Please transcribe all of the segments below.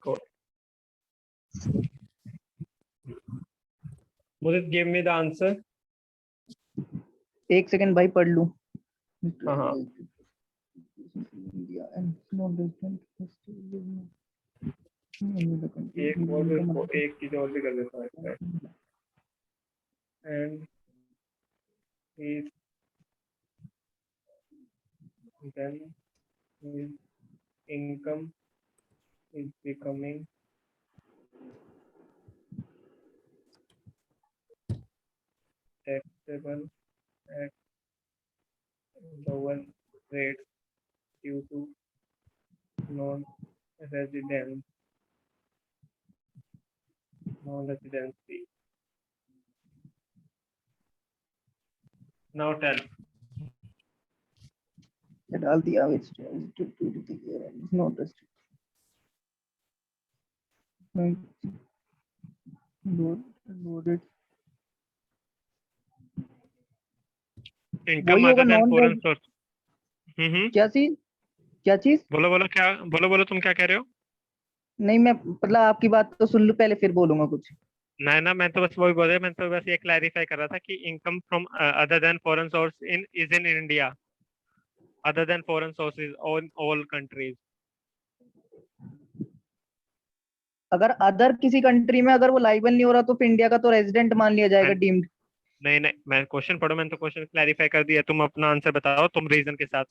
code. Mudit, give me the answer. एक second भाई पढ़ लूं. हाँ. एक चीज और भी कर देता हूँ. And is then his income is becoming taxable at lower rates due to non-residency. Now tell. डाल दिया. It's not loaded. Income other than foreign source. क्या चीज बोलो तुम क्या कह रहे हो? नहीं, मैं मतलब आपकी बात तो सुन लूं पहले, फिर बोलूंगा कुछ. ना, मैं तो बस वही बोल रहा. मैं तो बस ये क्लैरिफाई कर रहा था कि income from other than foreign source is in India, other than foreign sources on all countries. अगर अदर किसी कंट्री में अगर वो लाइबल नहीं हो रहा तो फिर इंडिया का तो रेजिडेंट मान लिया जाएगा, डीम्ड. नहीं, मैं क्वेश्चन पढ़ो. मैंने तो क्वेश्चन क्लैरिफाई कर दिया. तुम अपना आंसर बताओ, तुम रीजन के साथ.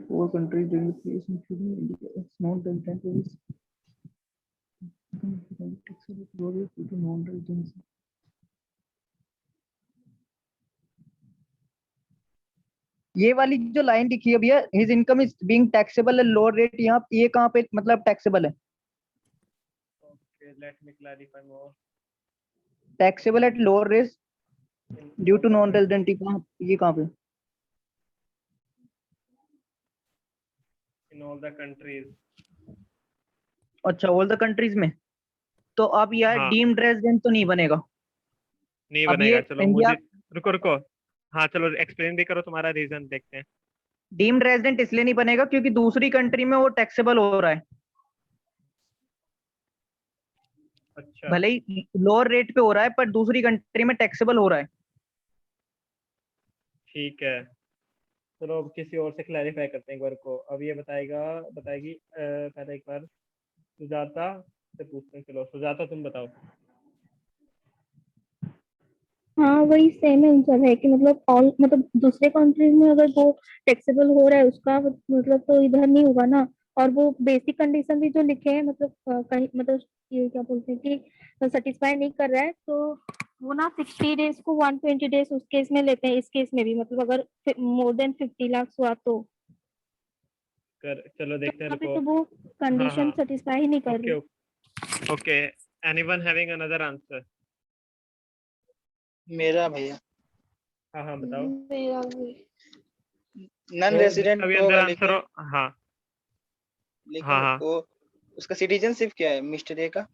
Four countries during the case including India. It's not the intent to non-residency. ये वाली जो लाइन लिखी है भैया, his income is being taxable at lower rate, यहाँ ये कहाँ पे मतलब टैक्सेबल है? Okay, let me clarify more. Taxable at lower rate due to non resident, ये कहाँ पे? In all the countries. अच्छा, ऑल द कंट्रीज में. तो अब यार हाँ. डीम्ड रेजिडेंट तो नहीं बनेगा. नहीं अब बनेगा. ये चलो इंडिया मुझे रुको. हाँ चलो, एक्सप्लेन भी करो तुम्हारा रीजन, देखते हैं. डीम्ड रेजिडेंट इसलिए नहीं बनेगा क्योंकि दूसरी कंट्री में वो टैक्सेबल हो रहा है. अच्छा, भले ही लोअर रेट पे हो रहा है पर दूसरी कंट्री में टैक्सेबल हो रहा है. ठीक है. चलो अब किसी और से क्लैरिफाई करते हैं एक बार को. अब ये बताएगी पहले एक बार सुजाता से पूछते हैं. चलो सुजाता, तुम बताओ. हाँ, वही सेम आंसर है कि मतलब ऑल मतलब दूसरे कंट्रीज में अगर वो टैक्सेबल हो रहा है उसका मतलब तो इधर नहीं होगा ना. और वो बेसिक कंडीशन भी जो लिखे हैं मतलब कहीं मतलब ये क्या बोलते हैं कि सेटिस्फाई नहीं कर रहा है तो वो ना 60 डेज को 120 डेज उस केस में लेते हैं. इस केस में भी मतलब अगर मोर देन 50 लाख हुआ तो चलो देखते हैं. अभी रुको. तो वो कंडीशन हाँ. सेटिस्फाई नहीं कर रही. Okay. Anyone having another answer? मेरा भैया हाँ बताओ. मेरा भी. नॉन रेसिडेंट जिसका भी होगा अंदर आंसर हो. हाँ. लेकिन वो उसका सिटीजनशिप क्या है मिस्टर ए का?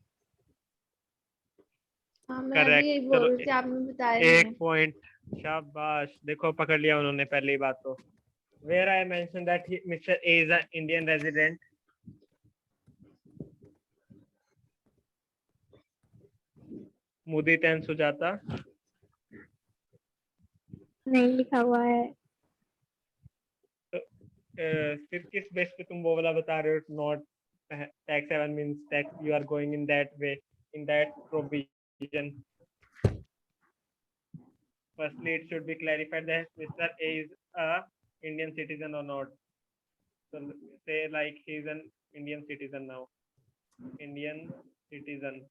हाँ, मैं भी यही बोल रही थी, आपने बताया. एक पॉइंट. शाबाश, देखो पकड़ लिया उन्होंने पहली बात तो. Where I mentioned that Mr. A is an Indian resident. Mudit and Sujata. नहीं लिखा हुआ है. फिर किस बेस पे तुम वो वाला बता रहे हो? Not tax haven means tax you are going in that way, in that provision. Firstly, it should be clarified that Mr. A is a Indian citizen or not. So say like he is an Indian citizen now. Indian citizen.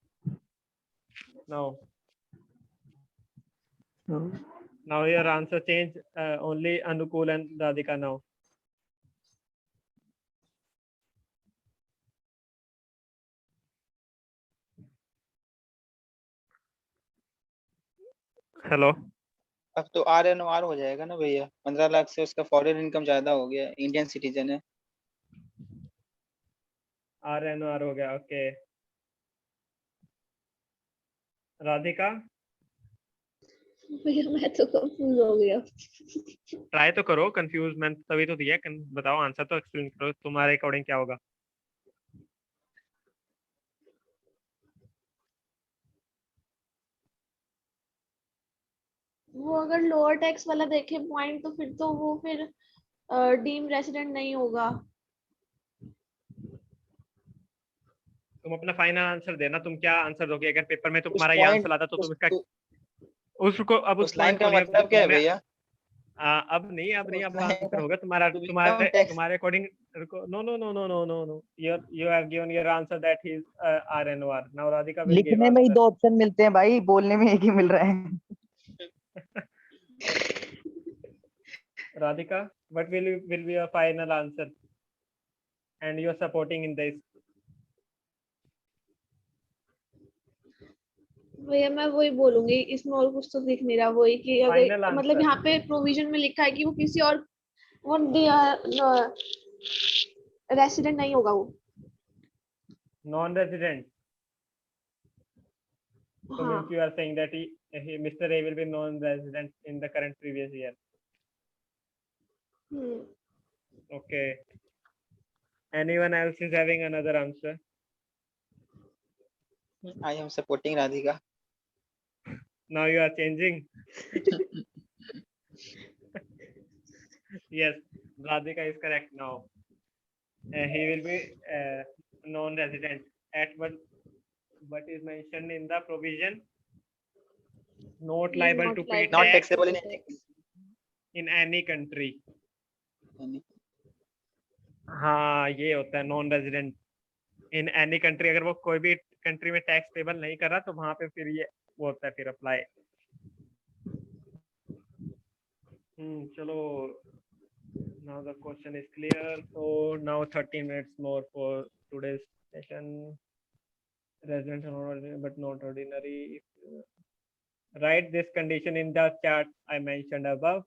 Now your answer change. Only Anukul and Radhika now. Hello. अब तो RNOR हो जाएगा ना भैया. 15 लाख से उसका foreign income ज्यादा हो गया. इंडियन सिटीजन है. RNOR हो गया. ओके. राधिका, भैया मैं तो कंफ्यूज हो गया. ट्राई तो करो. कंफ्यूज मैं तभी तो दिया. बताओ आंसर तो एक्सप्लेन करो. तुम्हारे अकॉर्डिंग क्या होगा? वो अगर लोअर टैक्स वाला देखे पॉइंट तो फिर डीम रेसिडेंट नहीं होगा। तुम अपना फाइनल आंसर देना, तुम क्या आंसर दोगे अगर पेपर में उस तुम्हारा ये पॉइंट आंसर आता तो उस तुम इसका उ- उसको अब उस उस लाइन पॉइंट को का नहीं, अब मतलब क्या है मैं भैया? अब नहीं, उस अब लाइन आंसर का होगा तुम्हारा, टू बिकम तुम्हारे टैक्स। तुम्हारे according. No no no no no no no, you have given your answer that he is RNOR. Now Radhika will give लिखने में ही answer. दो ऑप्शन मिलते हैं भाई, बोलने में एक ही मिल रहा है। Radhika, what will be your final answer? And you are supporting in this. भैया मैं वही बोलूंगी, इसमें और कुछ तो दिख नहीं रहा। वही कि Final अगर मतलब answer. यहाँ पे प्रोविजन में लिखा है कि वो किसी और वो रेसिडेंट नहीं होगा वो। Non-resident. So हाँ means you are saying that Mr. A will be non-resident in the current previous year. Hmm. Okay. Anyone else is having another answer? I am supporting Radhika. Now you are changing. Yes, Radhika is correct now. He will be non-resident at what is mentioned in the provision. Not He is liable not to pay liable Not tax taxable in any case. in any country. Any- हाँ, ये होता है non resident in any country. अगर वो कोई भी country में tax payable नहीं कर रहा तो वहां पे फिर ये वो होता है फिर अप्लाई। चलो, now the question is clear. So now 30 minutes more for today's session. Resident but not ordinary. Write this condition in the chart I mentioned above.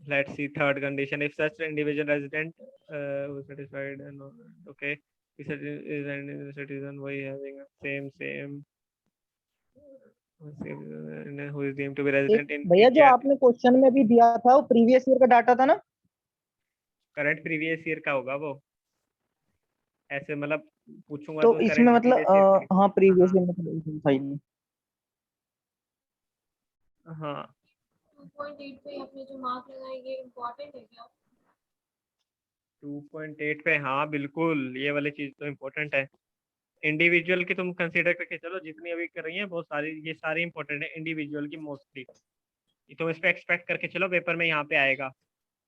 Let's see third condition. If such individual resident who satisfied and okay, is a citizen who having same who is deemed to be resident in भैया जो India. आपने question में भी दिया था वो previous year का data था ना? करंट प्रीवियस ईयर का होगा वो, ऐसे मतलब पूछूंगा तो तो इसमें करंट मतलब प्रीवियस ईयर हाँ प्रीवियस ईयर में साइड में। हाँ 2.8 पे अपने जो मार्क लगाएंगे इम्पोर्टेंट है क्या? 2.8 पे, हाँ बिल्कुल, ये वाली चीज तो इम्पोर्टेंट है। इंडिविजुअल की तुम कंसीडर करके चलो, जितनी अभी कर रही है बहुत सारी, ये सारी इंपॉर्टेंट है इंडिविजुअल की मोस्टली। तुम इस पे एक्सपेक्ट करके चलो, पेपर में यहाँ पे आएगा।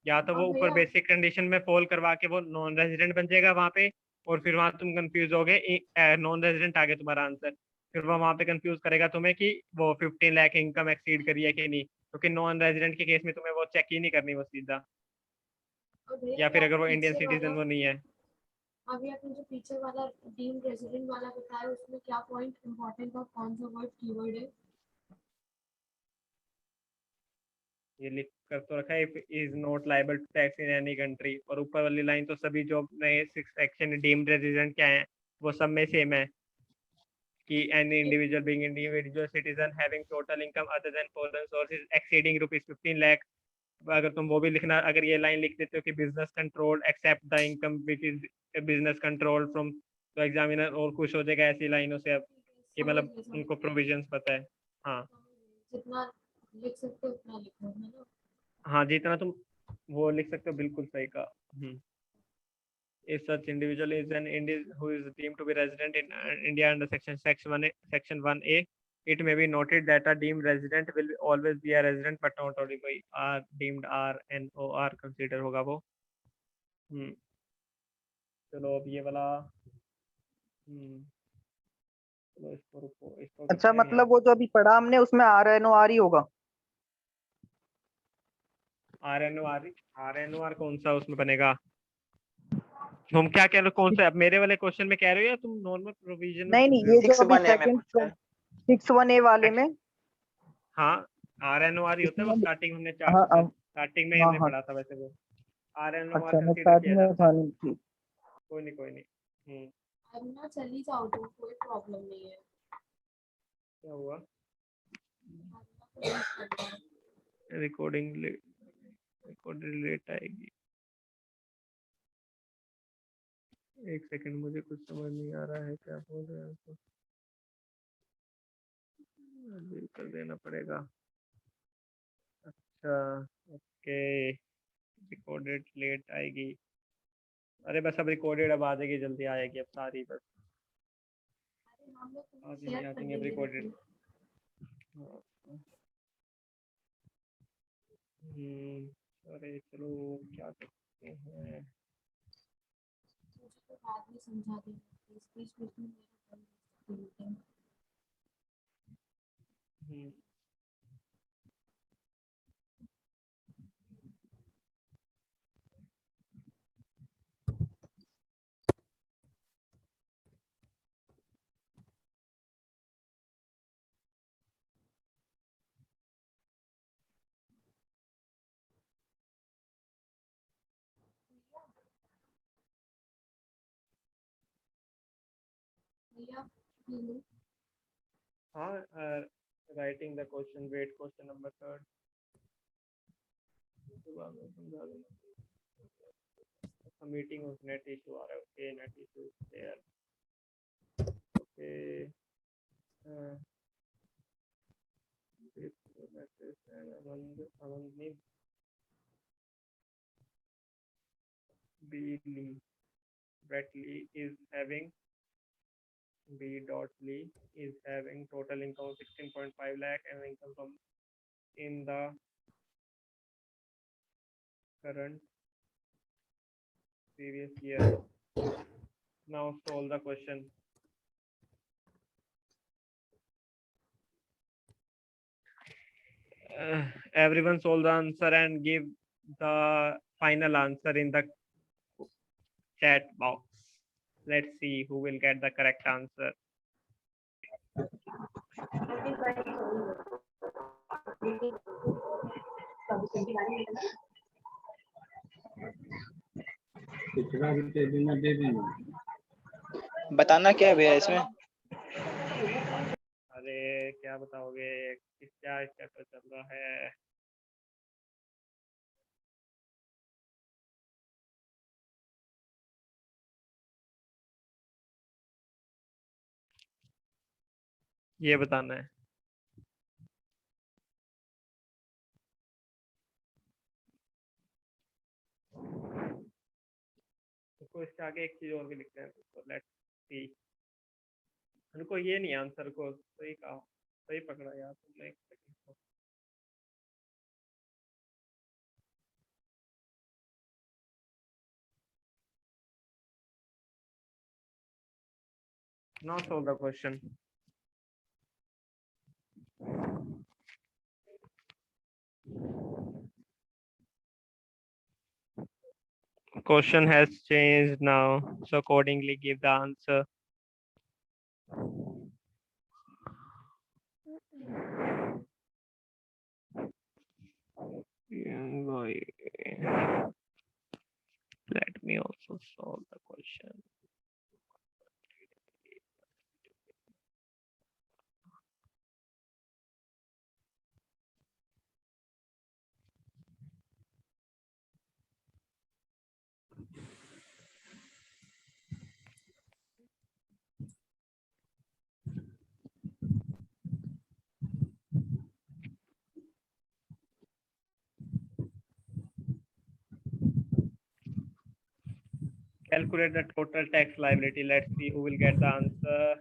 या तो वो ऊपर बेसिक कंडीशन में फॉल करवा के वो नॉन रेजिडेंट बन जाएगा वहाँ पे, और फिर वहाँ तुम कंफ्यूज हो गए, नॉन रेजिडेंट आ गया तुम्हारा आंसर, फिर वो वहाँ पे कंफ्यूज करेगा तुम्हें कि वो 15 लाख इनकम एक्सीड करी है कि नहीं, क्योंकि नॉन रेजिडेंट के केस में तुम्हें वो चेक ही नहीं करनी वो सीधा, या फिर अगर वो इंडियन सिटीजन वो नहीं है। अभी आपने जो पीछे वाला डीम्ड रेजिडेंट वाला बताया उसमें क्या पॉइंट इम्पोर्टेंट और कौन सा वर्ड कीवर्ड है? ये लिख कर तो रखा है, is not liable to tax in any country, और ऊपर वाली लाइन तो सभी जो नए 6 सेक्शन डीम्ड रेजिडेंट क्या है वो सब में सेम है कि any individual being individual citizen having total income other than foreign sources exceeding ₹15 lakh. अगर तुम वो भी लिखना, अगर ये लाइन लिख देते हो कि business control except the income which is business control from, तो एग्जामिनर और खुश हो जाएगा ऐसी लाइनों से अब कि मतलब उनको प्रोविजंस पता है। हाँ जितना लिख सकते हो उतना लिखो है ना। हाँ, जितना तुम वो लिख सकते हो बिल्कुल सही कहा। If such individual is an who is deemed to be resident in India under section 1A, it may be noted that a deemed resident will always be a resident but not only by R deemed RNOR consider होगा वो। चलो अब ये वाला चलो इसको रुको, इसको अच्छा मतलब वो जो अभी पढ़ा हमने उसमें RNOR ही होगा। RNOR कौन सा उसमें बनेगा? तुम क्या कह रहे हो, कौन सा मेरे वाले क्वेश्चन में कह रहे हो या तुम नॉर्मल प्रोविजन में? नहीं ये जो अभी 6-1 है में पूछ रहा है। 6-1A वाले में। हाँ RNOR ही होता है वो, स्टार्टिंग हमने हाँ स्टार्टिंग में हाँ हमने हाँ। पढ़ा था वैसे वो RNOR अच्छा मैं कंसीडर किया स्टार्टिंग में जाता था है। नहीं ठीक। कोई नहीं। अब ना चली जाओ तो कोई प्रॉब्लम नहीं है। क्या हुआ? रिकॉर्डिंग लेट आएगी। एक सेकंड, मुझे कुछ समझ नहीं आ रहा है क्या बोल रहे हैं। बिल कर देना पड़ेगा। अच्छा, ओके, रिकॉर्डेड लेट आएगी। अरे बस अब रिकॉर्डेड अब आ जाएगी, जल्दी आएगी अब सारी, बस अरे हम लोग तुम्हें आती शेयर नहीं कर आती नहीं अब देंगे रिकॉर्डेड। रिपोर्ट। अरे चलो क्या करते हैं। मुझे तो बाद में समझा देना, बीच बीच में मेरा कर सकती हूँ। हम्म, भैया हेलो, हाँ, writing the question, wait question number 3 सुबह में समझा देना। मीटिंग उस नेट इशू आ रहा है, okay, net issue there, okay, Amandeep B. Lee. Brett Lee is having B. Lee is having total income of 16.5 lakh and income from in the current previous year. Now solve the question. Everyone solve the answer and give the final answer in the chat box. Let's see who will get the correct answer. बताना क्या है भैया इसमें? अरे क्या बताओगे, क्या step पर चल रहा है। ये बताना है। तो इसके आगे एक चीज और भी लिखते हैं, तो लेट्स सी। उनको ये नहीं, आंसर को सही कहा, सही पकड़ा यार तुमने, एक सेकंड को। Now solve the question. Question has changed now, so accordingly give the answer. Let me also solve the question. Calculate the total tax liability. Let's see who will get the answer.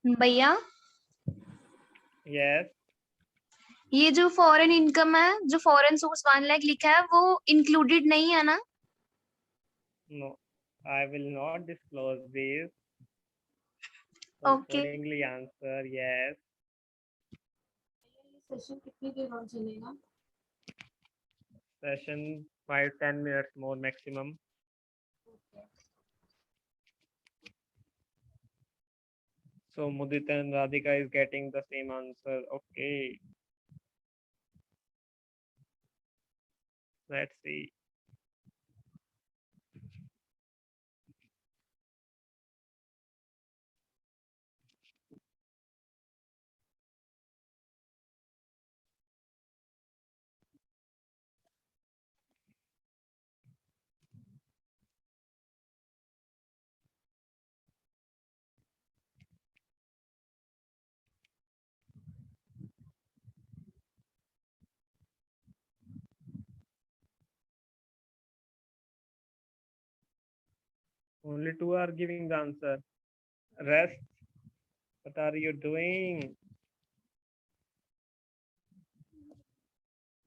भैया Yes. ये जो foreign income है, जो foreign source 1 lakh लिखा है, वो included नहीं है ना? No, I will not disclose this. So Okay. accordingly answer yes. ये सेशन कितनी देर और चलेगा? Session 5-10 minutes more maximum. So Mudit and Radhika is getting the same answer. Okay. Let's see. Only two are giving the answer. Rest, what are you doing?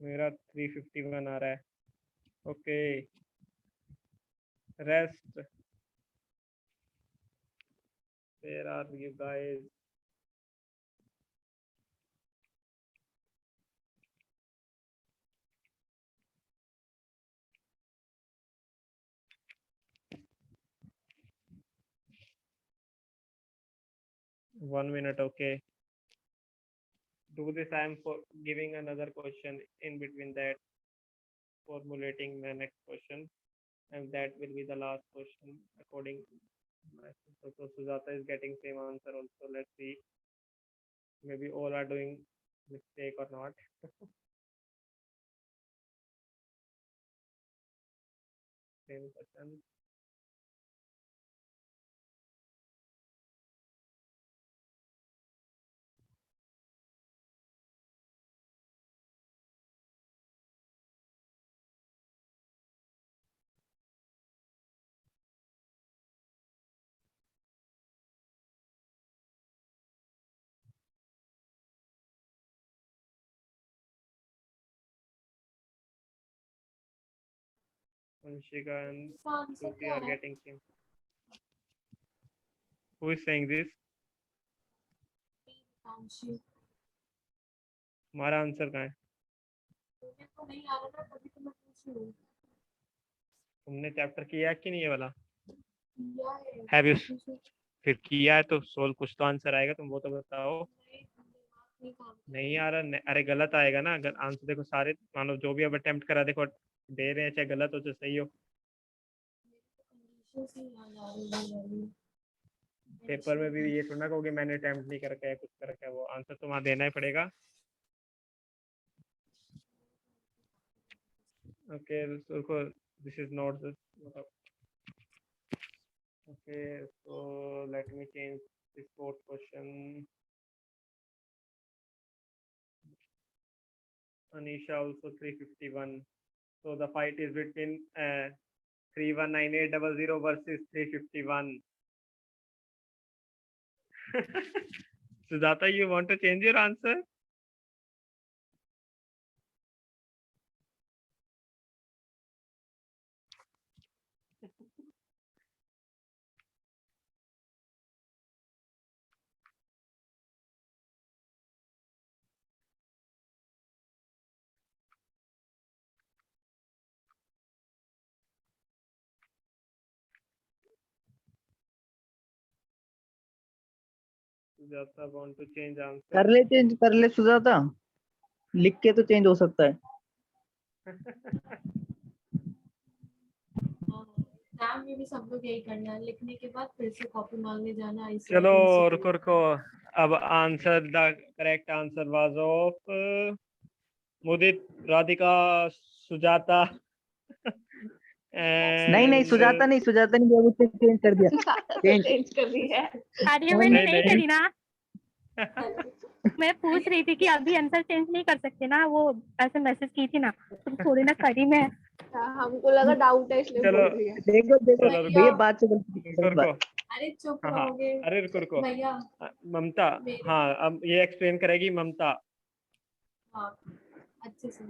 मेरा 351 आ रहा है. Okay. Rest. Where are you guys? One minute, okay. Do this. I am giving another question in between that, formulating the next question, and that will be the last question according. So Sujata is getting same answer also. Let's see. Maybe all are doing mistake or not. Same question. Anshika and इसका answer Shruti क्या are है? getting same. Who is saying this? आंशिक हमारा answer कहाँ है? मुझे तो नहीं आ रहा ना, तभी तो मैं पूछ रही हूँ. तुमने चैप्टर किया है कि नहीं ये वाला? किया है. Have you? मुझे फिर किया है तो सोल्व कुछ तो आंसर आएगा. तुम वो तो बताओ. नहीं, दिमाग नहीं काम कर नहीं आ रहा. अरे गलत आएगा ना. अगर आंसर देखो सारे मानो जो भी अब अटेम्प्ट करा देखो दे रहे हैं, चाहे गलत हो चाहे सही हो. कंडीशन से याद आ रही है. पेपर में भी ये सुनना कहोगे मैंने अटेम्प्ट नहीं कर रखा है, कुछ कर रखा है, वो आंसर तो वहाँ देना ही पड़ेगा. ओके रुको. This is not this. Okay, so let me change this fourth question. Anisha also 351. So the fight is between 319800 versus 351. Sujata, you want to change your answer? Sujata want to change answer. कर ले change, कर ले सुजाता, लिख के तो change हो सकता है. एग्जाम में भी सब लोग यही करना है, लिखने के बाद फिर से कॉपी मांगने जाना. इस चलो वजह से रुको रुको. अब answer the correct answer was of Mudit, Radhika, Sujata. नहीं नहीं सुजाता नहीं, सुजाता नहीं, वो चेंज कर दिया. चेंज कर रही है. अरे नहीं, मैंने नहीं, नहीं नहीं. करी ना. मैं पूछ रही थी कि अभी आंसर चेंज नहीं कर सकते ना, वो ऐसे मैसेज की थी ना, तुम थोड़ी ना करी. मैं हमको लगा डाउट है इसलिए चलो. बोल रही है. देखो देखो चलो, भैया बात से रुको रुको. अरे चुप हाँ हाँ. रहोगे अरे रुको रुको. भैया. ममता. हाँ अब ये एक्सप्लेन करेगी ममता. हाँ अच्छे से.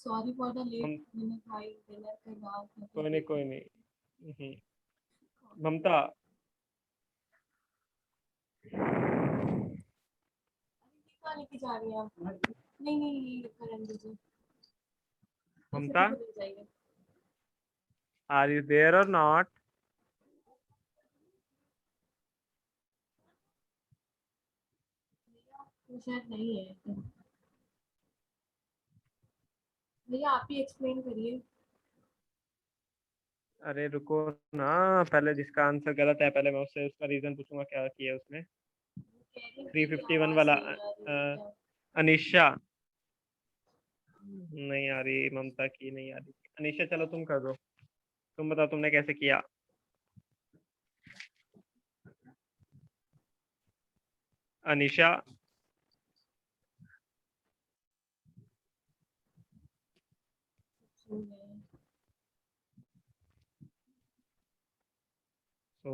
सॉरी फॉर द लेट हम- मिनट भाई, डिनर के बाद. कोई नहीं कोई नहीं. ममता. कहाँ लेके जा रही हैं आप? नहीं नहीं ये करने दीजिए. ममता, ऐसे तो मिल जाएगा. आर यू देयर और नॉट? वो शायद नहीं है. भैया आप ही एक्सप्लेन करिए. अरे रुको ना, पहले जिसका आंसर गलत है पहले मैं उससे उसका रीजन पूछूंगा क्या किया उसने. 351 वाला अनिशा. नहीं आ रही. ममता की नहीं आ रही. अनिशा चलो तुम कर दो. तुम बताओ तुमने कैसे किया. अनिशा.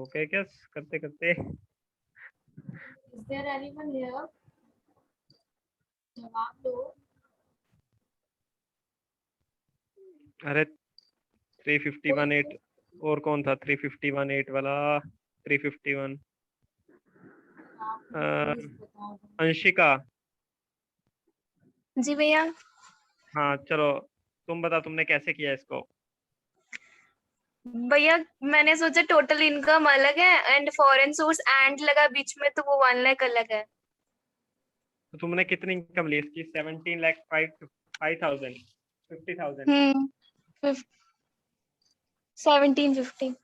ओके क्या करते करते? Is there anyone here? जवाब दो. अरे 351.8 और कौन था 351.8 वाला? 351 Please बता दो. अंशिका। जी भैया। हाँ चलो तुम बताओ तुमने कैसे किया इसको? भैया मैंने सोचा टोटल इनकम अलग है एंड फॉरेन सोर्स एंड लगा बीच में, तो वो 1 लाख अलग है। तो तुमने कितनी इनकम ली इसकी? 17 lakh 5,000 50,000। 1750।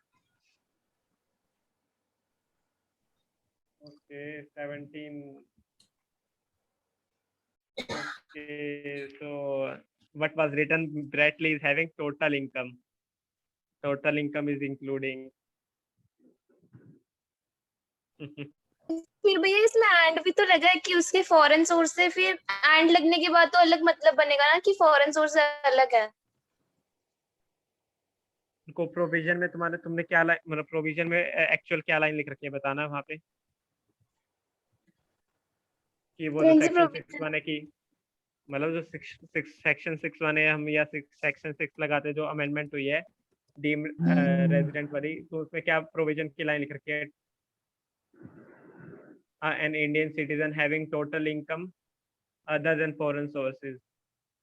Okay 17। Okay, so what was written? Bradley is having total income. Total income is including. फिर भैया इसमें एंड भी तो लगा है कि उसके फॉरेन सोर्स से, फिर एंड लगने के बाद तो अलग मतलब बनेगा ना कि फॉरेन सोर्स अलग है। को प्रोविजन में तुमने क्या लाइन, मतलब प्रोविजन में एक्चुअल क्या लाइन लिख रखी है बताना वहाँ पे, कि वो जो कौन सी सेक्शन 6 प्रोविजन? वन है कि मतलब जो सेक्शन 6 वन है, हम या सेक्शन 6 लगाते जो अमेंडमेंट हुई है डीम्ड रेजिडेंट वाली, तो उसमें क्या प्रोविजन की लाइन लिख रखी है? an Indian citizen having total income other than foreign sources.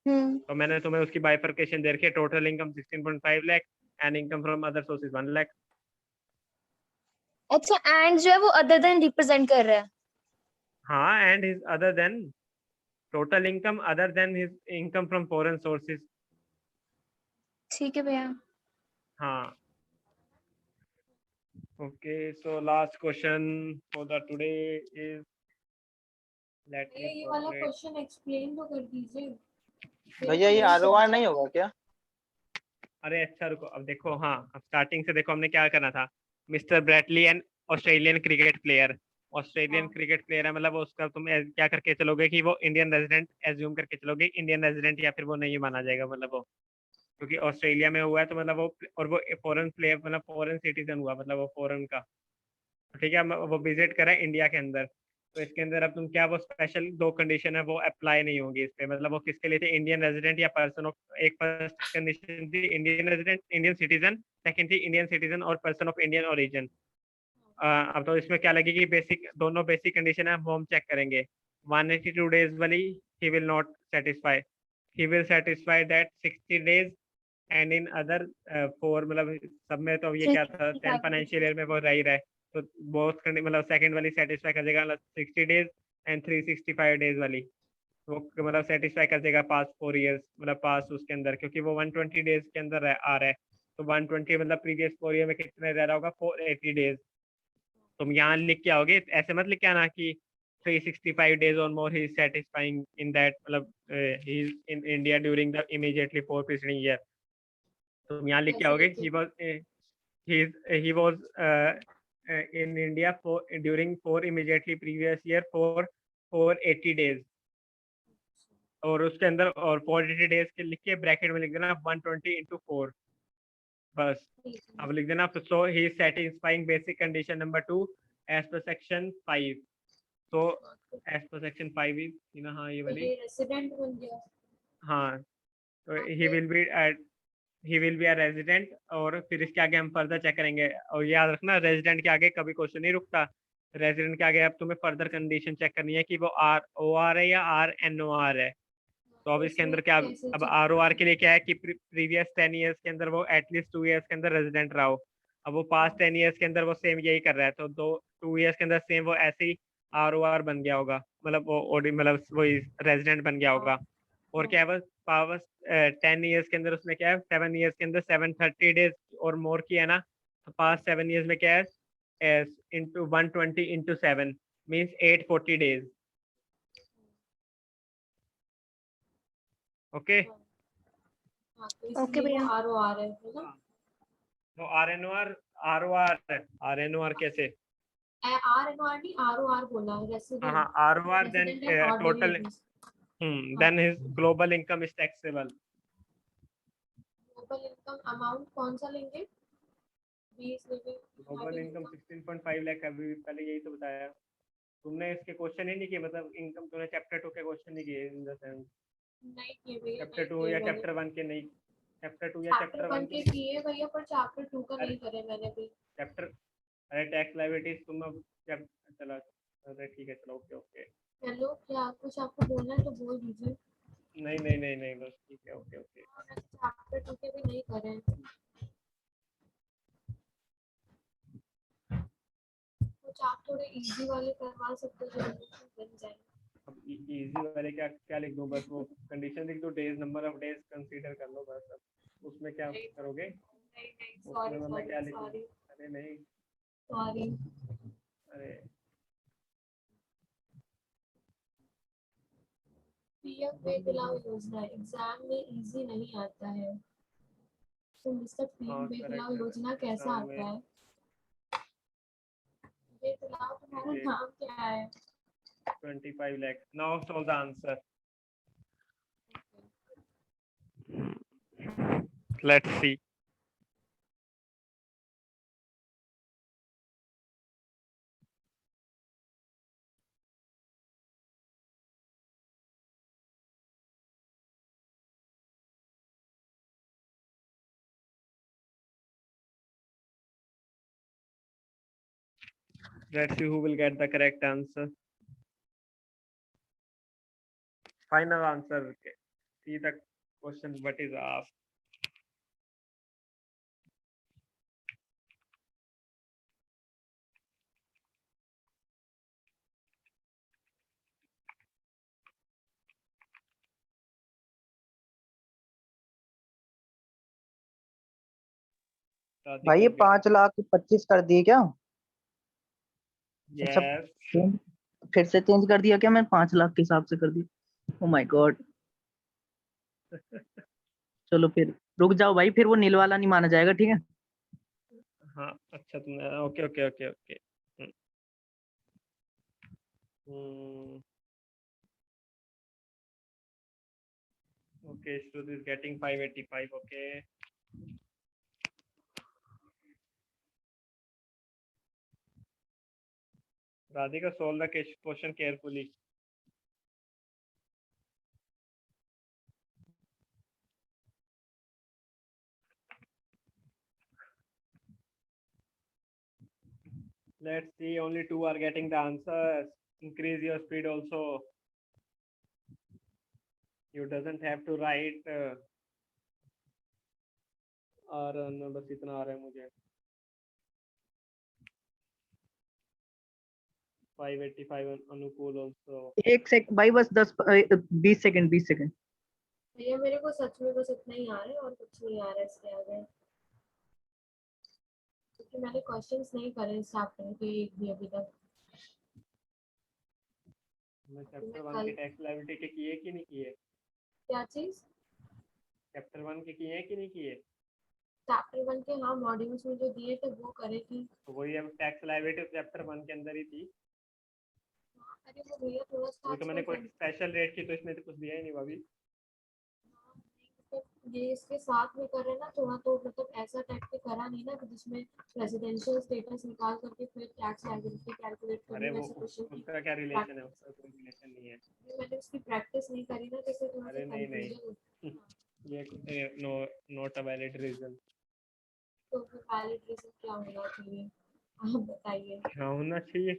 तो मैंने तुम्हें उसकी बाइफर्केशन दे रखी है, total income 16.5 lakh and income from other sources 1 lakh. अच्छा, एंड जो है वो अदर देन रिप्रेजेंट कर रहा है। हाँ, and his other than total income other than his income from foreign sources. ठीक है भैया। हाँ okay, so last question for the today is, let me ये वाला क्वेश्चन एक्सप्लेन तो कर दीजिए. भैया ये आरओआर नहीं होगा क्या? अरे अच्छा रुको, अब देखो, हाँ अब स्टार्टिंग से देखो हमने क्या करना था। Mister Bradley and Australian cricket player, Australian cricket player है, मतलब उसका तुम क्या करके चलोगे कि वो इंडियन रेजिडेंट एज्यूम करके चलोगे, इंडियन रेजिडेंट या फिर वो नहीं माना जाएगा, मतलब वो क्योंकि ऑस्ट्रेलिया में हुआ है तो मतलब वो, और वो फॉरेन प्लेयर मतलब फॉरेन सिटीजन हुआ, मतलब वो फॉरेन का, ठीक है, वो विजिट करा इंडिया के अंदर। तो इसके अंदर अब तुम क्या, वो स्पेशल 2 कंडीशन है वो अप्लाई नहीं होगी इस पे, मतलब वो किसके लिए थे? इंडियन रेजिडेंट या पर्सन ऑफ, एक फर्स्ट कंडीशन थी Indian resident Indian citizen, second थी इंडियन सिटीजन और पर्सन ऑफ इंडियन ओरिजिन। अब तो इसमें क्या लगेगी, बेसिक दोनों बेसिक कंडीशन है वो हम चेक करेंगे। 182 डेज वाली he will not satisfy, he will satisfy that 60 days and in other 4, मतलब सब में तो ये क्या था 10 फाइनेंशियल ईयर में वो रह ही रहा है, तो बहुत मतलब सेकंड वाली सेटिस्फाई कर देगा, मतलब 60 डेज एंड 365 डेज वाली वो मतलब सेटिस्फाई कर देगा पास 4 इयर्स, मतलब पास उसके अंदर, क्योंकि वो 120 डेज के अंदर आ रहा है, तो 120 मतलब प्रीवियस 4 ईयर में कितने रह रहा होगा? 480 डेज। तुम यहाँ लिख के आओगे, ऐसे मत लिख के आना कि 365 days or more he is satisfying in that, मतलब he is in India during the immediately 4 preceding year। तुम यहाँ लिख के आओगे he was in India for during 4 immediately previous year for 480 days, और उसके अंदर और 480 डेज के लिख के ब्रैकेट में लिख देना 120 into 4, बस अब लिख देना। So he is satisfying basic condition number 2 as per section 5। तो एज पर सेक्शन 5 इज, हाँ ये वाली, रेसिडेंट बन गया. हाँ तो he will be a resident, और फिर इसके आगे हम फर्दर चेक करेंगे। और याद रखना रेजिडेंट के आगे कभी क्वेश्चन नहीं रुकता, रेजिडेंट के आगे अब तुम्हें फर्दर कंडीशन चेक करनी है कि वो ROR है या RNOR है। तो अब इसके अंदर क्या, अब ROR के लिए क्या है कि प्रीवियस 10 इयर्स के अंदर वो एटलीस्ट 2 इयर्स के अंदर रेजिडेंट रहा हो। अब वो पास्ट 10 इयर्स के अंदर वो सेम यही कर रहा है, तो 2 इयर्स के अंदर सेम वो ऐसे ही ROR बन गया होगा, मतलब वो मतलब वही रेजिडेंट बन गया होगा। और क्या है बस पावर 10 इयर्स के अंदर उसमें क्या है, 7 इयर्स के अंदर 730 डेज और मोर की है ना, तो पास्ट 7 इयर्स में क्या है into 120 into 7 means 840 days. Okay okay भैया। ROR है ना? तो RNOR कैसे? RNOR नहीं, ROR बोला है. रेसिडेंट. हाँ ROR then total, then his global income is taxable. Global income amount कौन सा लेंगे? 20 में भी ग्लोबल इनकम 16.5 लाख, अभी पहले यही तो बताया तुमने। इसके क्वेश्चन ही नहीं किए, मतलब इनकम तूने चैप्टर 2 के क्वेश्चन नहीं किए इन द सेंस। नहीं किए भैया, चैप्टर नहीं 2 किए या मैंने। चैप्टर 1 के नहीं, चैप्टर 2 या चैप्टर चैप्टर 1 1 के के किए भैया, पर चैप्टर 2 का अरे नहीं करे मैंने भी। चैप्टर, अरे टैक्स लायबिलिटीज तुम अब चला, अरे ठीक है चलो, ओके ओके। हेलो, क्या कुछ आपको बोलना है तो बोल दीजिए। नहीं नहीं नहीं नहीं, बस ठीक है, ओके ओके। हाँ, मैंने चैप्टर 2 के भी नहीं करे हैं। कुछ आप थोड़े इजी वाले करवा सकते हो जो बन जाए। अब इजी वाले क्या क्या लिख दूं, बस वो कंडीशन लिख दो, days number of days consider कर लो बस। अब उसमें क्या नहीं करोगे, नहीं नहीं, उसमें सॉरी मैं क्या सॉरी लिखूं? सॉरी अरे नहीं, सॉरी। अरे पीएफ वे दिलाओ योजना एग्जाम में इजी नहीं आता है, तो मिस्टर पीएम हाँ वे दिलाओ करेक्ट, योजना कैसा एग्जाम आता में है? वे दिलाओ तुम्हारा ये नाम क्या है? 25 lakh. Now solve the answer, let's see. Let's see who will get the correct answer. Final answer. Okay. See the question what is asked. भाई ये 5,25,000 कर दिए क्या? अच्छा, Yes. फिर से चेंज कर दिया क्या? मैं 5 लाख के हिसाब से कर दिया। Oh my God. चलो फिर रुक जाओ भाई, फिर वो नील वाला नहीं माना जाएगा, ठीक है? हाँ अच्छा तुमने, okay okay okay okay. Okay, Shruti is getting 585. Okay. Radhika, solve the question carefully. Let's see, only 2 are getting the answers. Increase your speed also. You doesn't have to write. और बस इतना आ रहा है मुझे। 585 अनुकूल also. एक second भाई, बस 20 सेकंड 20 सेकंड। भैया मेरे को सच में बस इतना ही आ रहा है और कुछ नहीं आ रहा है इसके आगे, क्योंकि मैंने क्वेश्चंस नहीं करे इस चैप्टर के एक भी अभी तक। मैं चैप्टर 1 के टैक्स लायबिलिटी के किए कि नहीं किए? क्या चीज? चैप्टर 1 के किए कि नहीं किए? चैप्टर 1 के हाँ मॉड्यूल्स में जो दिए थे वो करे थी। तो वही अब टैक्स लायबिलिटी चैप्टर 1 के अंदर ही थी। अरे वो भैया थोड़ा सा वही तो मैंने कोई आजकल स्पेशल रेट की तो इसमें तो कुछ दिया ही नहीं भाभी। ये इसके साथ में कर रहे हैं ना थोड़ा, तो मतलब ऐसा टाइप के करा नहीं ना कि जिसमें रेजिडेंशियल स्टेटस निकाल करके फिर टैक्स लायबिलिटी कैलकुलेट अरे करनी, वो वैसे क्वेश्चन की उसका क्या रिलेशन है? उसका कोई रिलेशन नहीं है। मैंने उसकी प्रैक्टिस नहीं करी ना, जैसे थोड़ा अरे सा नहीं नहीं, कंफ्यूजन। ये no not a valid reason. तो फिर वैलिड रीजन क्या होना चाहिए आप बताइए? क्या होना चाहिए?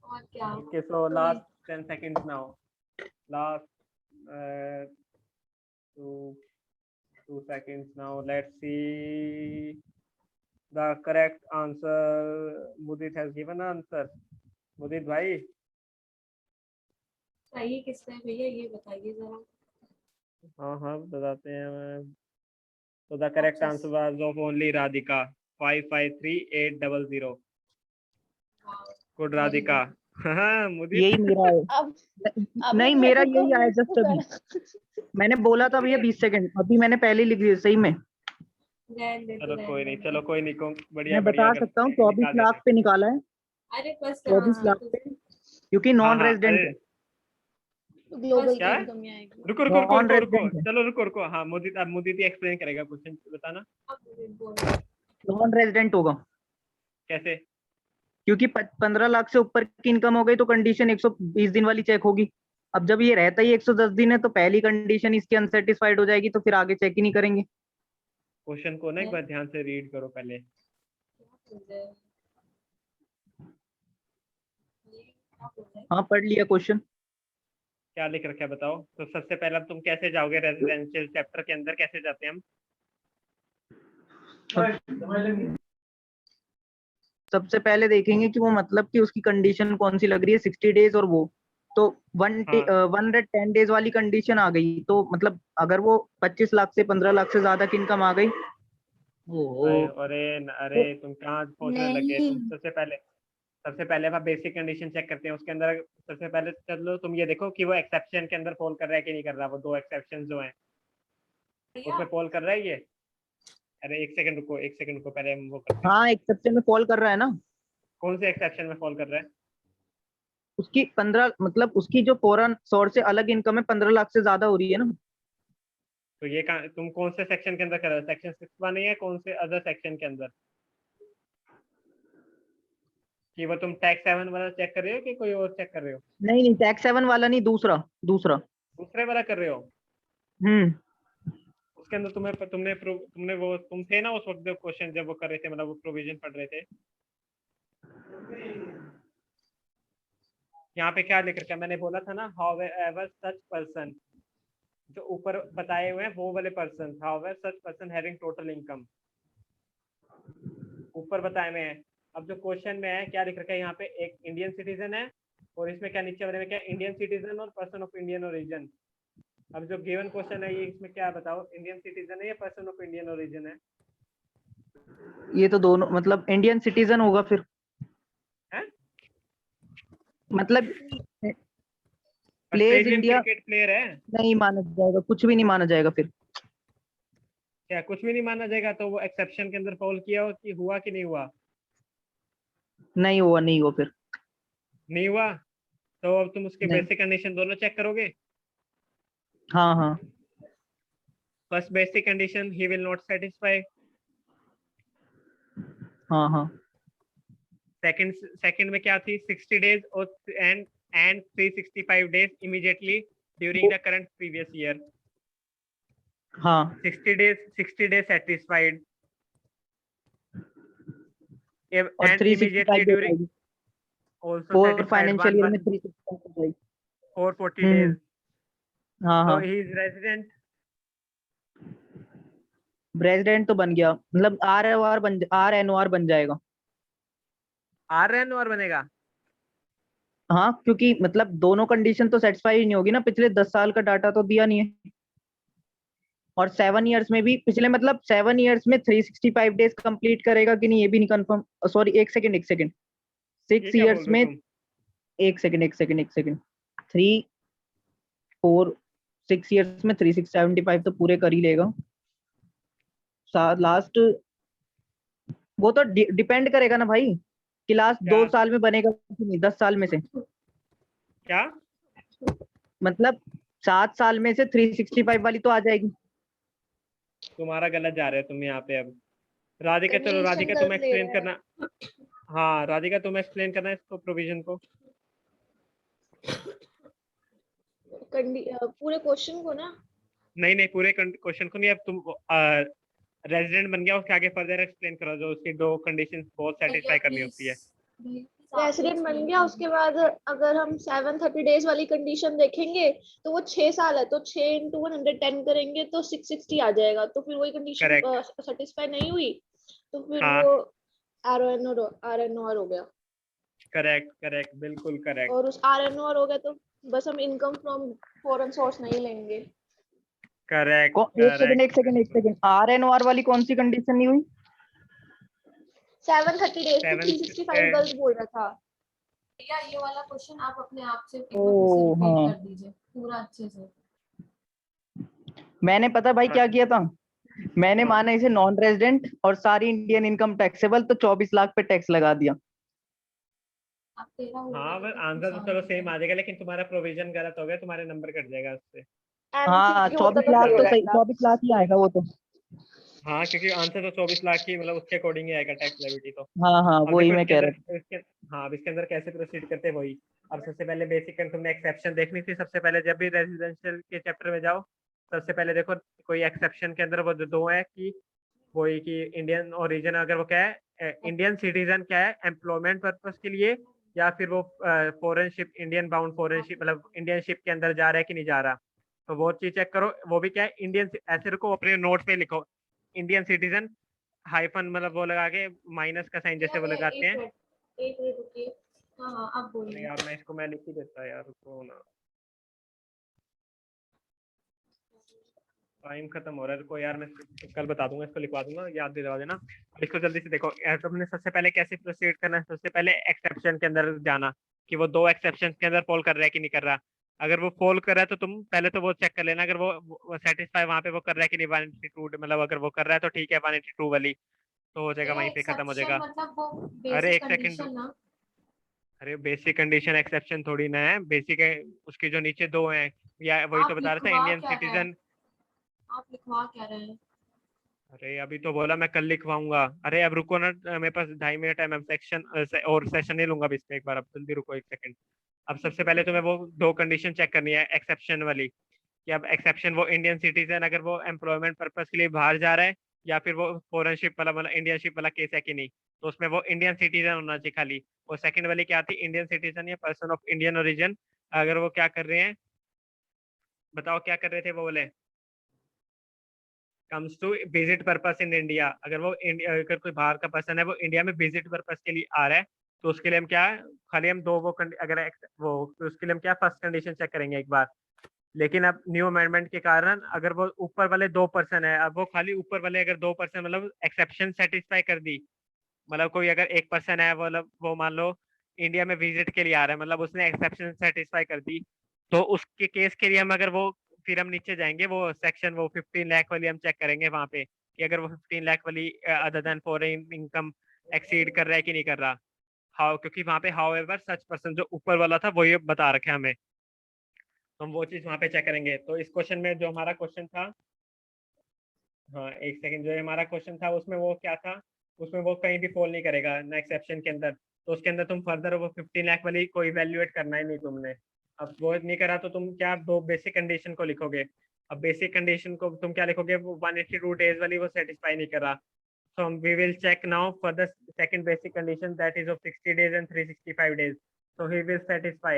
और क्या? Okay, so तो last 10 seconds now. Last 2 seconds now. Let's see the correct answer. Mudit has given an answer. Mudit भाई, सही किसका है भैया ये बताइए जरा। हाँ हाँ बताते हैं। So the correct answer was of only Radhika. 553800. Good Radhika. हाँ मुदित। यही मेरा है। अब नहीं मेरा यही आया जस्ट अभी। मैंने बोला था भैया 20 सेकंड, अभी मैंने पहले लिख दिया सही में। चलो कोई नहीं, चलो कोई नहीं, बढ़िया मैं बढ़िया बता कर सकता हूँ निकाल 24 देते लाख पे निकाला है। अरे बस 24 लाख पे, क्योंकि हाँ नॉन हाँ, रेजिडेंट अरे है। ग्लोबल क्या है? इनकम में आएगी। रुको रुको रुको रुको रुको, Non-resident है। चलो रुको रुको, हाँ मुदित, अब मुदित ही एक्सप्लेन करेगा क्वेश्चन, बताना। नॉन रेजिडेंट होगा, कैसे? क्योंकि 15 लाख से ऊपर की इनकम हो गई तो कंडीशन 120 दिन वाली चेक होगी। अब जब ये रहता ही 110 दिन है तो पहली कंडीशन इसकी अनसेटिस्फाइड हो जाएगी, तो फिर आगे चेक ही नहीं करेंगे। क्वेश्चन को ना एक बार ध्यान से रीड करो पहले। क्या बोल रहे हैं? ये क्या बोल रहे हैं? हाँ पढ़ लिया क्वेश्चन। क्या लिख रखा है बताओ। तो सबसे पहले तुम कैसे जाओगे रेजिडेंशियल चैप्टर के अंदर, कैसे जाते हैं हम? सबसे पहले देखेंगे कि वो मतलब कि उसकी कंडीशन कौन सी लग रही है, 60 डेज और वो तो 110 डेज वाली कंडीशन आ गई, तो मतलब अगर वो 25 लाख से 15 लाख से ज्यादा की इनकम आ गई, अरे तुम कहाँ पहुंचने लगे? तुम सबसे पहले आप बेसिक कंडीशन चेक करते हैं, उसके अंदर सबसे पहले चलो तुम ये देखो कि वो एक्सेप्शन के अंदर फॉल कर रहा है कि नहीं कर रहा। वो 2 एक्सेप्शन जो हैं उसमें फॉल कर रहा है ये। अरे एक सेकंड रुको पहले हम वो करते हैं। हाँ एक्सेप्शन में फॉल कर रहा है ना। कौन से एक्सेप्शन में फॉल कर रहा है? उसकी 15 मतलब उसकी जो फॉरेन सोर्स से अलग इनकम है 15 लाख से ज्यादा हो रही है ना। तो ये तुम कौन से सेक्शन के अंदर कर रहे हो? सेक्शन 6 नहीं है, कौन से अदर सेक्शन के अंदर? कि वो तुम टैक्स 7 वाला चेक कर रहे हो कि कोई और चेक कर रहे हो? नहीं नहीं, टैक्स 7 वाला नहीं, दूसरा दूसरा। दूसरे वाला कर रहे हो? उसके अंदर तुमने वो तुम थे ना उस वक्त जब क्वेश्चन जब वो कर रहे थे, मतलब वो प्रोविजन पढ़ रहे थे। यहाँ पे क्या लिख रखा है? मैंने बोला था ना, हाउएवर सच पर्सन, जो ऊपर बताए हुए हैं वो वाले person, however such person having total income, ऊपर बताए हुए हैं। अब जो क्वेश्चन में है क्या लिख रखा है यहाँ पे, एक इंडियन सिटीजन है और इसमें क्या नीचे वाले में क्या, इंडियन सिटीजन और पर्सन ऑफ इंडियन ओरिजिन। अब जो गिवन क्वेश्चन है ये इसमें क्या बताओ, इंडियन सिटीजन है या पर्सन ऑफ इंडियन ओरिजिन है? ये तो दोनों मतलब इंडियन सिटीजन होगा फिर हैं? मतलब plays Australian India cricket player है। नहीं माना जाएगा, कुछ भी नहीं माना जाएगा फिर। क्या कुछ भी नहीं माना जाएगा? तो वो एक्सेप्शन के अंदर फॉल किया कि हुआ कि नहीं हुआ? नहीं हुआ, नहीं हुआ फिर। नहीं हुआ तो अब तुम उसके नहीं। बेसिक कंडीशन दोनों चेक करोगे। हाँ हाँ first basic condition, he will not satisfy. हाँ हाँ सेकंड में क्या थी, 60 डेज और and 365 days immediately during the current previous year. हाँ 60 डेज सेटिस्फाइड और एंड 365 इमीडिएटली ड्यूरिंग also और satisfied फाइनेंशियल ईयर में 365 हो जाएगी। for 40 days. हाँ So हाँ he is resident. रेजिडेंट तो बन गया, मतलब RNOR बन जाएगा। RNOR बनेगा? हाँ क्योंकि मतलब दोनों कंडीशन तो सेटिस्फाई ही नहीं होगी ना, पिछले 10 साल का डाटा तो दिया नहीं है, और 7 इयर्स में भी पिछले मतलब 7 इयर्स में 365 डेज कंप्लीट करेगा कि नहीं ये भी नहीं कंफर्म। सॉरी एक सेकंड ये 6 क्या बोल इयर्स रहे में हो तुम? एक सेकंड 3 4 6 इयर्स में 375 तो पूरे कर ही लेगा। लास्ट वो तो डिपेंड करेगा ना भाई कि लास्ट क्या 2 साल में बनेगा कि नहीं, 10 साल में से, क्या? मतलब 7 साल में से 365 वाली तो आ जाएगी। तुम्हारा गलत जा रहे हो तुम यहाँ पे। अब राधिका, चलो Condition राधिका तुम गलत ले एक्सप्लेन रहे हैं। करना। हाँ राधिका तुम एक्सप्लेन करना इसको, प्रोविजन को। पूरे क्वेश्चन को ना। नहीं पूरे क्वेश्चन को नहीं, अब तुम रेजिडेंट बन गया उसके आगे फर्दर एक्सप्लेन करो, जो उसकी 2 कंडीशंस बहुत सेटिस्फाई करनी होती है। रेसिडेंट बन गया, उसके बाद अगर हम 730 डेज वाली कंडीशन देखेंगे तो वो 6 साल है, तो 6 × 110 करेंगे तो 660 आ जाएगा। तो फिर वही कंडीशन सेटिस्फाई नहीं हुई तो फिर हाँ। वो RNOR हो गया। करेक्ट बिल्कुल करेक्ट। और उस RNOR हो गया तो बस हम इनकम फ्रॉम फॉरेन सोर्स नहीं लेंगे। करेक्ट एक सेकंड RNOR वाली कौन सी कंडीशन नहीं हुई? 730 डेज तो 7 365 गलत बोल रहा था। भैया ये वाला क्वेश्चन आप अपने आप से एक ओ, बार फिर से रिपीट हाँ। कर दीजिए पूरा अच्छे से। मैंने पता भाई क्या किया था, मैंने हाँ। माना इसे नॉन रेजिडेंट और सारी इंडियन इनकम टैक्सेबल, तो 24 लाख पे टैक्स लगा दिया। आप 13 हो हाँ गए बस तो आंसर तो कुछ चलो और सेम आ जाएगा, लेकिन तुम्हारा प्रोविजन गलत हो गया, तुम्हारे नंबर कट जाएगा उससे। हाँ MCQ होता 24 तो लाख सही हो तो सही, जाएगा। 24 लाख ही आएगा वो तो। हाँ, क्योंकि आंसर तो 24 लाख की मतलब उसके अकॉर्डिंग ही आएगा टैक्स लायबिलिटी तो। हाँ अब वही देखो मैं इसके कह रहा अंदर हाँ, अब इसके अंदर कैसे प्रोसीड करते हैं वही। अब सबसे पहले बेसिक तुमने एक्सेप्शन देखनी थी। सबसे पहले जब भी रेजिडेंशियल के चैप्टर में जाओ, सबसे पहले देखो कोई एक्सेप्शन के अंदर वो दो है कि वही कि इंडियन ओरिजिन, अगर वो क्या है इंडियन सिटीजन क्या है एम्प्लॉयमेंट पर्पस के लिए, या फिर वो foreign ship, Indian bound foreign ship, मतलब इंडियन शिप के अंदर जा रहा है कि नहीं जा रहा। तो वो चीज चेक करो। वो भी क्या है इंडियन, ऐसे रखो अपने नोट पे लिखो इंडियन सिटीजन हाइफन मतलब वो लगा के माइनस का साइन जैसे वो लगाते हैं। एक मिनट रुकिए। हाँ हाँ, आप अरे बोलिए। यार मैं इसको मैं लिख ही देता यार, रुको ना, टाइम खत्म हो रहा है। रुको यार मैं कल बता दूंगा, इसको लिखवा दूंगा, याद दिलवा देना। इसको जल्दी से देखो। तुमने सबसे पहले कैसे प्रोसीड करना है, सबसे पहले एक्सेप्शन के अंदर जाना कि वो दो एक्सेप्शन के अंदर फॉल कर रहा है कि नहीं कर रहा। अगर वो फॉल कर रहा है तो तुम पहले तो वो चेक कर लेना, अगर वो सेटिस्फाई वहां पे वो कर रहा है कि नहीं 182, मतलब अगर वो कर रहा है तो ठीक है 182 वाली तो हो जाएगा, वहीं पे खत्म हो एक्सेप्शन जाएगा। मतलब वो अरे बेसिक एक सेकंड, कंडीशन ना। अरे बेसिक कंडीशन एक्सेप्शन थोड़ी ना है, बेसिक है उसके जो नीचे दो हैं, या वही तो आप बता रहा था लिखवा इंडियन क्या रहे हैं? सिटीजन। आप लिखवा क्या रहे हैं? अरे अभी तो बोला मैं कल लिखवाऊंगा। अरे अब रुको ना, मेरे पास 2.5 मिनट है, मैं सेक्शन और सेशन नहीं लूंगा अभी इसमें, एक बार अब जल्दी रुको एक सेकंड। अब सबसे पहले तुम्हें वो दो कंडीशन चेक करनी है एक्सेप्शन वाली, कि अब एक्सेप्शन वो इंडियन सिटीजन अगर वो एम्प्लॉयमेंट पर्पस के लिए बाहर जा रहा है, या फिर वो फॉरेन शिप वाला मतलब इंडियन शिप वाला केस है कि नहीं। तो उसमें वो इंडियन सिटीजन होना चाहिए खाली। वो सेकंड वाली क्या थी, इंडियन सिटीजन या पर्सन ऑफ इंडियन ओरिजिन, अगर वो क्या कर रहे हैं, बताओ क्या कर रहे थे वो बोले, comes to visit purpose in India. अगर वो अगर कोई बाहर का पर्सन है वो इंडिया में विजिट पर्पस के लिए आ रहा है, तो उसके लिए हम क्या है, खाली हम दो वो अगर वो तो उसके लिए हम क्या फर्स्ट कंडीशन चेक करेंगे एक बार। लेकिन अब न्यू अमेंडमेंट के कारण अगर वो ऊपर वाले दो पर्सन है, अब वो खाली ऊपर वाले अगर दो पर्सन मतलब एक्सेप्शन सेटिस्फाई कर दी, मतलब कोई अगर एक पर्सन है वो मतलब वो मान लो इंडिया में विजिट के लिए आ रहा है, मतलब उसने एक्सेप्शन सेटिस्फाई कर दी, तो उसके केस के लिए हम अगर वो फिर हम नीचे जाएंगे वो सेक्शन वो 15 लाख वाली हम चेक करेंगे वहां पे, कि अगर वो 15 लाख वाली other than foreign income exceed कर रहा है कि नहीं कर रहा। हाउ, क्योंकि वहां पे हाउ एवर सच पर्सन जो ऊपर वाला था वो ये बता रखे हमें, तो हम वो चीज वहां पे चेक करेंगे। तो इस क्वेश्चन में जो हमारा क्वेश्चन था, हाँ एक सेकंड, जो हमारा क्वेश्चन था उसमें वो क्या था, उसमें वो कहीं भी फॉल नहीं करेगा ना एक्सेप्शन के अंदर। तो उसके अंदर तुम फर्दर वो 15 लाख वाली को इवेल्युएट करना ही नहीं तुमने। अब वो नहीं करा तो तुम क्या दो बेसिक कंडीशन को लिखोगे। अब बेसिक कंडीशन को तुम क्या लिखोगे, वो 182 डेज वाली वो सेटिस्फाई नहीं कर रहा। So we will check now for the second basic condition, that is of 60 days and 365 days. So he will satisfy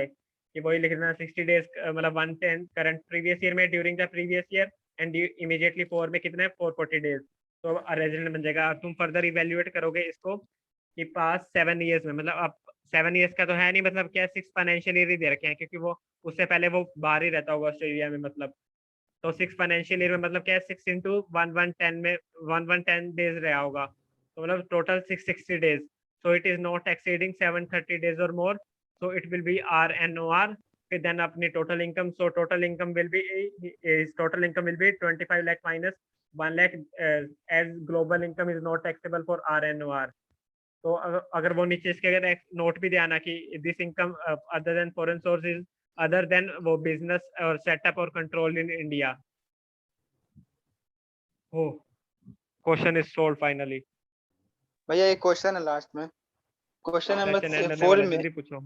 कि वही लिखना 60 days मतलब 110 करंट प्रीवियस ईयर में during the previous year and immediately four में कितने 440 days, तो resident बन जाएगा। तुम फर्दर इवेल्युएट करोगे इसको कि पास 7 ईयर्स में, मतलब अब 7 ईयर्स का तो है नहीं, मतलब क्या 6 फाइनेंशियल ईयर ही दे रखे हैं, क्योंकि वो उससे पहले वो बाहर ही रहता होगा ऑस्ट्रेलिया में, मतलब तो 6 फाइनेंशियल ईयर में मतलब क्या है 6 इंटू 1110 में 1110 डेज रहा होगा, तो मतलब total 660 days. So it is not exceeding 730 days or more, so it will be RNOR। फिर देन अपनी total income, so total income will be total income will be 25 lakh minus 1 lakh as global income is not taxable for RNOR। तो अगर वो नीचे इसके अगर note भी देना कि this income other than foreign sources other than वो बिजनेस और सेटअप और कंट्रोल इन इंडिया। हो, क्वेश्चन इज सोल्व फाइनली। भैया एक क्वेश्चन है लास्ट में, क्वेश्चन सेशन एंड नंबर होने 4 वाला, में जल्दी पूछो।